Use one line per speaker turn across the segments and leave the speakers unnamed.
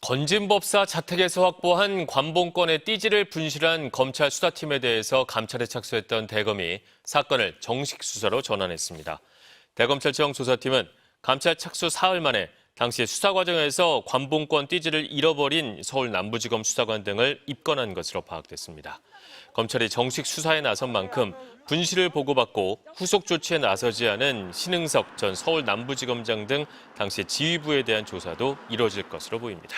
건진법사 자택에서 확보한 관봉권의 띠지를 분실한 검찰 수사팀에 대해서 감찰에 착수했던 대검이 사건을 정식 수사로 전환했습니다. 대검찰청 조사팀은 감찰 착수 사흘 만에 당시 수사 과정에서 관봉권 띠지를 잃어버린 서울 남부지검 수사관 등을 입건한 것으로 파악됐습니다. 검찰이 정식 수사에 나선 만큼 분실을 보고받고 후속 조치에 나서지 않은 신흥석 전 서울 남부지검장 등 당시 지휘부에 대한 조사도 이뤄질 것으로 보입니다.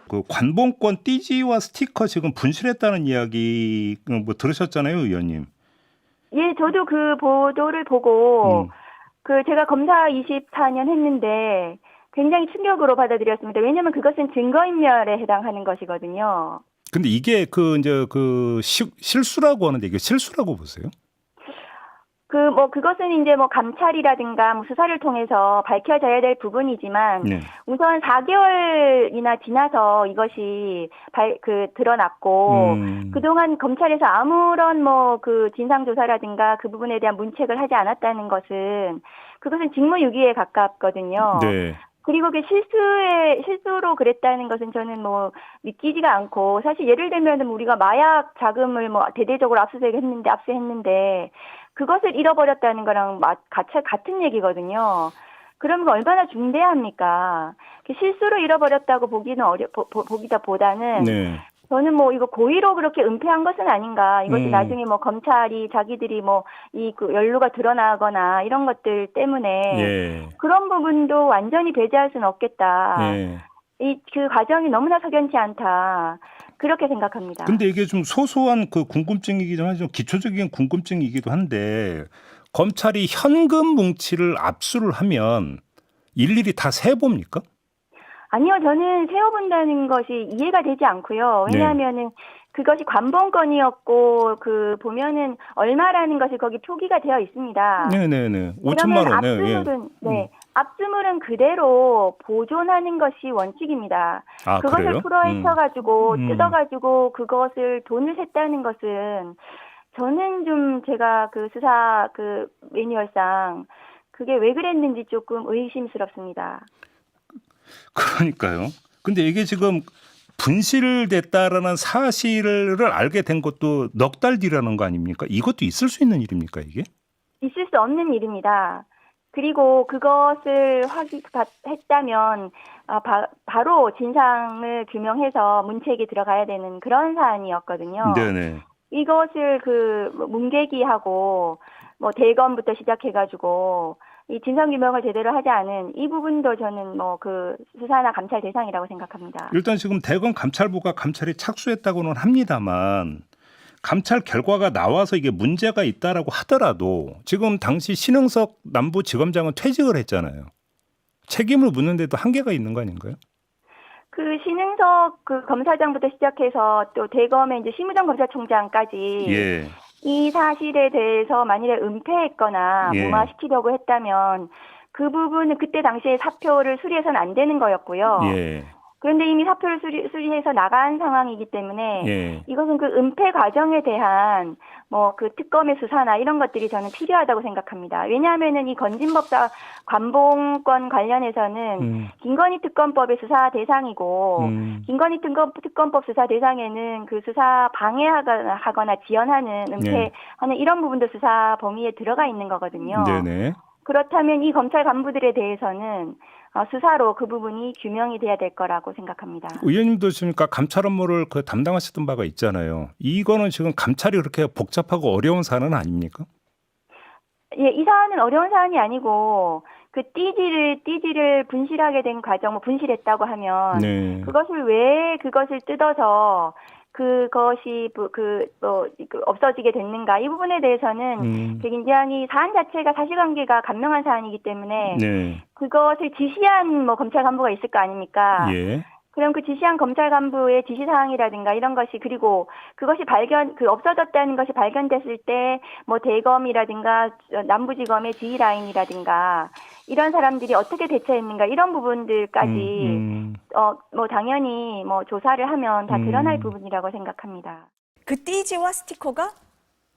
그 관봉권 띠지와 스티커 지금 분실했다는 이야기 뭐 들으셨잖아요, 의원님.
예, 저도 그 보도를 보고 제가 검사 24년 했는데 굉장히 충격으로 받아들였습니다. 왜냐하면 그것은 증거인멸에 해당하는 것이거든요.
근데 이게 실수라고 하는데 이게 실수라고 보세요?
그것은 이제 감찰이라든가 수사를 통해서 밝혀져야 될 부분이지만,
네.
우선 4개월이나 지나서 이것이 드러났고, 그동안 검찰에서 아무런 진상조사라든가 그 부분에 대한 문책을 하지 않았다는 그것은 직무유기에 가깝거든요.
네.
그리고 실수로 그랬다는 것은 저는 믿기지가 않고, 사실 예를 들면 우리가 마약 자금을 대대적으로 압수했는데, 그것을 잃어버렸다는 거랑 같은 얘기거든요. 그러면 얼마나 중대합니까? 실수로 잃어버렸다고 보기보다는,
네.
저는 이거 고의로 그렇게 은폐한 것은 아닌가. 이것이 나중에 검찰이 자기들이 연루가 드러나거나 이런 것들 때문에
예.
그런 부분도 완전히 배제할 수는 없겠다.
예.
그 과정이 너무나 석연치 않다. 그렇게 생각합니다.
근데 이게 좀 소소한 궁금증이기도 하죠. 기초적인 궁금증이기도 한데 검찰이 현금 뭉치를 압수를 하면 일일이 다 세봅니까?
아니요, 저는 세어본다는 것이 이해가 되지 않고요. 왜냐하면은 그것이 관봉권이었고 보면은 얼마라는 것이 거기 표기가 되어 있습니다.
네네네. 5천만 원.
압수물은 압수물은 그대로 보존하는 것이 원칙입니다.
아,
그것을
그래요?
풀어헤쳐가지고 뜯어가지고 그것을 돈을 셌다는 것은 저는 좀 제가 수사 매뉴얼상 그게 왜 그랬는지 조금 의심스럽습니다.
그러니까요. 근데 이게 지금 분실됐다라는 사실을 알게 된 것도 넉 달 뒤라는 거 아닙니까? 이것도 있을 수 있는 일입니까, 이게?
있을 수 없는 일입니다. 그리고 그것을 했다면 바로 진상을 규명해서 문책에 들어가야 되는 그런 사안이었거든요.
네네.
이것을 문계기하고 대검부터 시작해가지고 이 진상규명을 제대로 하지 않은 이 부분도 저는 수사나 감찰 대상이라고 생각합니다.
일단 지금 대검 감찰부가 감찰에 착수했다고는 합니다만 감찰 결과가 나와서 이게 문제가 있다라고 하더라도 지금 당시 신흥석 남부지검장은 퇴직을 했잖아요. 책임을 묻는데도 한계가 있는 거 아닌가요?
신흥석 검사장부터 시작해서 또 대검의 이제 심우정 검사총장까지
예.
이 사실에 대해서 만일에 은폐했거나
예.
무마시키려고 했다면 그 부분은 그때 당시에 사표를 수리해서는 안 되는 거였고요.
예.
그런데 이미 사표를 수리해서 나간 상황이기 때문에
예.
이것은 은폐 과정에 대한 특검의 수사나 이런 것들이 저는 필요하다고 생각합니다. 왜냐하면은 이 건진법사 관봉권 관련해서는 김건희 특검법의 수사 대상이고 김건희 특검법 수사 대상에는 수사 방해하거나 지연하는 은폐하는 이런 부분도 수사 범위에 들어가 있는 거거든요.
네네.
그렇다면 이 검찰 간부들에 대해서는 수사로 그 부분이 규명이 돼야 될 거라고 생각합니다.
의원님도 그러니까 감찰 업무를 담당하셨던 바가 있잖아요. 이거는 지금 감찰이 그렇게 복잡하고 어려운 사안은 아닙니까?
예, 이 사안은 어려운 사안이 아니고 띠지를 분실하게 된 과정, 분실했다고 하면 그것을 뜯어서 그것이 없어지게 됐는가 이 부분에 대해서는 굉장히 사안 자체가 사실관계가 간명한 사안이기 때문에 그것을 지시한 검찰 간부가 있을 거 아닙니까?
예.
그럼 그 지시한 검찰 간부의 지시사항이라든가 이런 것이 그리고 그것이 없어졌다는 것이 발견됐을 때 대검이라든가 남부지검의 지휘라인이라든가 이런 사람들이 어떻게 대처했는가 이런 부분들까지
당연히 조사를 하면 다 드러날 부분이라고 생각합니다.
그 띠지와 스티커가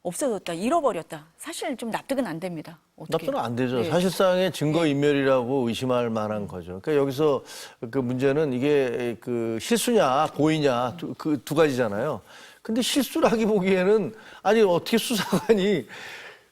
없어졌다, 잃어버렸다. 사실 좀 납득은 안 됩니다. 어떻게?
납득은 안 되죠.
네.
사실상의 증거인멸이라고 의심할 만한 거죠. 그러니까 여기서 그 문제는 이게 그 실수냐 고의냐 그 두 가지잖아요. 근데 실수라기 보기에는 아니 어떻게 수사관이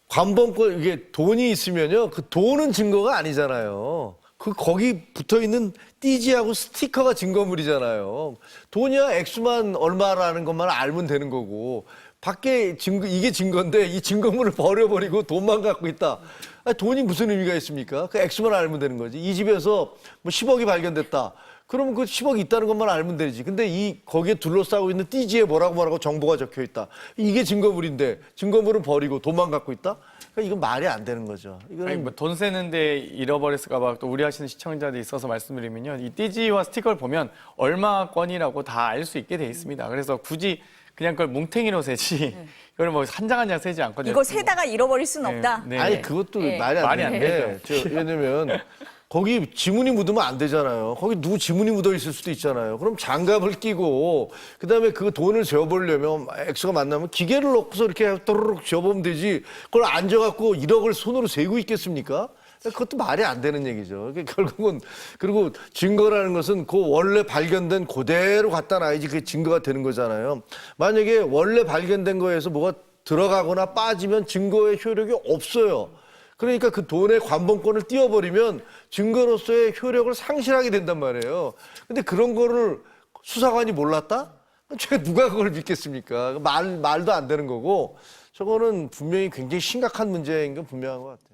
관범권 이게 돈이 있으면요 그 돈은 증거가 아니잖아요. 그 거기 붙어 있는 띠지하고 스티커가 증거물이잖아요. 돈이야 액수만 얼마라는 것만 알면 되는 거고 밖에 증거 이게 증거인데 이 증거물을 버려버리고 돈만 갖고 있다. 아니, 돈이 무슨 의미가 있습니까? 그 액수만 알면 되는 거지. 이 집에서 뭐 10억이 발견됐다. 그러면 그 10억이 있다는 것만 알면 되지. 근데 이 거기에 둘러싸고 있는 띠지에 뭐라고 정보가 적혀 있다. 이게 증거물인데 증거물은 버리고 돈만 갖고 있다? 그러니까 이건 말이 안 되는 거죠. 이거는
아니, 뭐 돈 세는데 잃어버렸을까봐 또 우려하시는 시청자들이 있어서 말씀드리면요. 이 띠지와 스티커를 보면 얼마 건이라고 다 알 수 있게 돼 있습니다. 그래서 굳이 그냥 그걸 뭉탱이로 세지, 이걸 뭐 한 장 한 장 세지 않거든요.
이거 세다가 잃어버릴 수는
네,
없다.
네.
아니 그것도
네.
말이 안 되는 게 왜냐면 거기 지문이 묻으면 안 되잖아요. 거기 누구 지문이 묻어 있을 수도 있잖아요. 그럼 장갑을 끼고 그다음에 그 돈을 재어보려면 액수가 만나면 기계를 넣고서 이렇게 또르륵 재어보면 되지. 그걸 앉아갖고 1억을 손으로 세고 있겠습니까? 그것도 말이 안 되는 얘기죠. 결국은 그리고 증거라는 것은 그 원래 발견된 그대로 갖다 놔야지 그게 증거가 되는 거잖아요. 만약에 원래 발견된 거에서 뭐가 들어가거나 빠지면 증거의 효력이 없어요. 그러니까 그 돈의 관본권을 띄워버리면 증거로서의 효력을 상실하게 된단 말이에요. 근데 그런 거를 수사관이 몰랐다? 제가 누가 그걸 믿겠습니까? 말도 안 되는 거고 저거는 분명히 굉장히 심각한 문제인 건 분명한 것 같아요.